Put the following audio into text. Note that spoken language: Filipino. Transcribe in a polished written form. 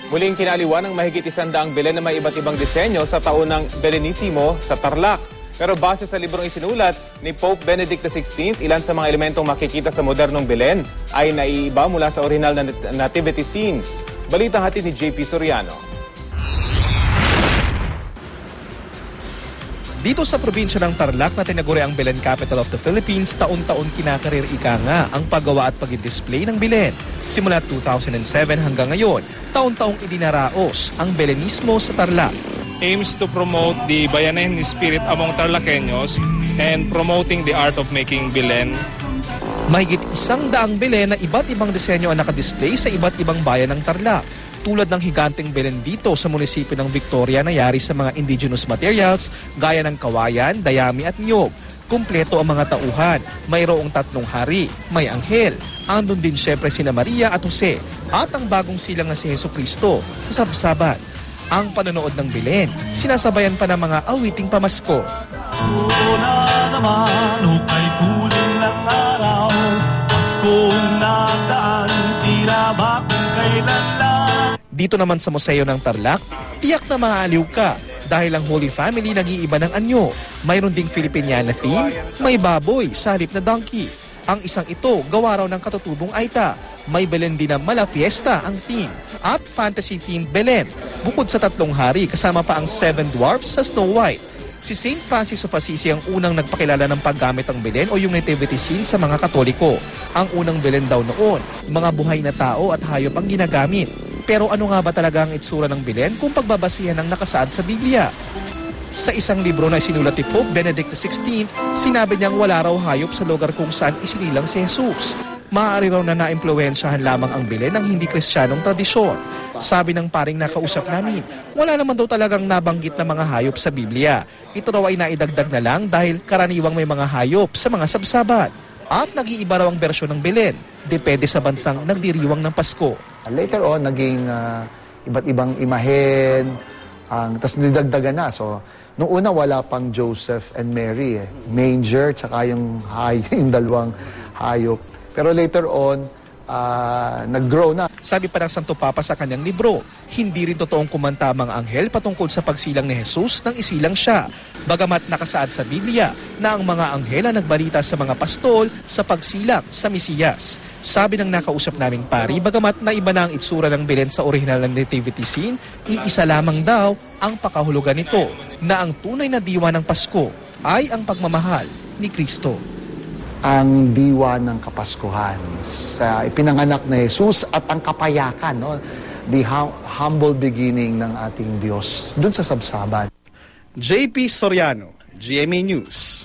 Muling kinaliwan ng mahigit 100 Belen na may iba't ibang disenyo sa taon ng Belenissimo sa Tarlac. Pero base sa librong isinulat ni Pope Benedict XVI, ilan sa mga elementong makikita sa modernong Belen ay naiiba mula sa original na nativity scene. Balitang hatid ni JP Soriano. Dito sa probinsya ng Tarlac na tinaguri ang Belen Capital of the Philippines, taon-taon kinakarir ika nga ang paggawa at pag-display ng Belen. Simula 2007 hanggang ngayon, taon-taong idinaraos ang Belenismo sa Tarlac. Aims to promote the Bayanihan spirit among Tarlaceños and promoting the art of making Belen. Mahigit 100 Belen na iba't ibang disenyo ang nakadisplay sa iba't ibang bayan ng Tarlac. Tulad ng higanteng Belen dito sa munisipyo ng Victoria na yari sa mga indigenous materials gaya ng kawayan, dayami at niyog. Kumpleto ang mga tauhan, mayroong 3 hari, may anghel. Andun din syempre sina Maria at Jose at ang bagong silang na si Jesucristo sa sabsabat. Ang panonood ng Belen, sinasabayan pa ng mga awiting pamasko. Una naman, hukay tuling ng araw, Paskong nagdaan, tira ba kung kailan lang. Dito naman sa Museo ng Tarlac, tiyak na maaaliw ka dahil ang Holy Family nag-iiba ng anyo. Mayroon ding Filipiniana theme, may baboy sa halip na donkey. Ang isang ito, gawa raw ng katutubong Aita. May Belen din na Mala Fiesta ang theme at fantasy-themed Belen. Bukod sa 3 hari, kasama pa ang 7 dwarfs sa Snow White. Si St. Francis of Assisi ang unang nagpakilala ng paggamit ng Belen o yung nativity scene sa mga Katoliko. Ang unang Belen daw noon, mga buhay na tao at hayop ang ginagamit. Pero ano nga ba talaga ang itsura ng Belen kung pagbabasihan ng nakasaad sa Biblia? Sa isang libro na isinulat ni Pope Benedict XVI, sinabi niyang wala raw hayop sa lugar kung saan isinilang si Jesus. Maaari raw na naimpluwensyahan lamang ang Belen ng hindi kristyanong tradisyon. Sabi ng paring nakausap namin, wala naman daw talagang nabanggit na mga hayop sa Biblia. Ito raw ay naidagdag na lang dahil karaniwang may mga hayop sa mga sabsabat. At nag-iiba raw ang bersyon ng Belen, depende sa bansang nagdiriwang ng Pasko. Later on, naging iba't ibang imahen, tapos nidagdagan na. So, noong una wala pang Joseph and Mary, manger, tsaka yung dalawang hayop. Pero later on, nag-grow na. Sabi pa ng Santo Papa sa kanyang libro, hindi rin totoong kumanta ang mga anghel patungkol sa pagsilang ni Jesus nang isilang siya. Bagamat nakasaad sa Biblia na ang mga anghel ang nagbalita sa mga pastol sa pagsilang sa Mesiyas. Sabi ng nakausap naming pari, bagamat naiba na ang itsura ng Belen sa original na nativity scene, iisa lamang daw ang pakahulugan nito na ang tunay na diwa ng Pasko ay ang pagmamahal ni Kristo. Ang diwa ng Kapaskuhan sa ipinanganak na Jesus at ang kapayakan, no? The humble beginning ng ating Diyos dun sa sabsaban. JP Soriano, GMA News.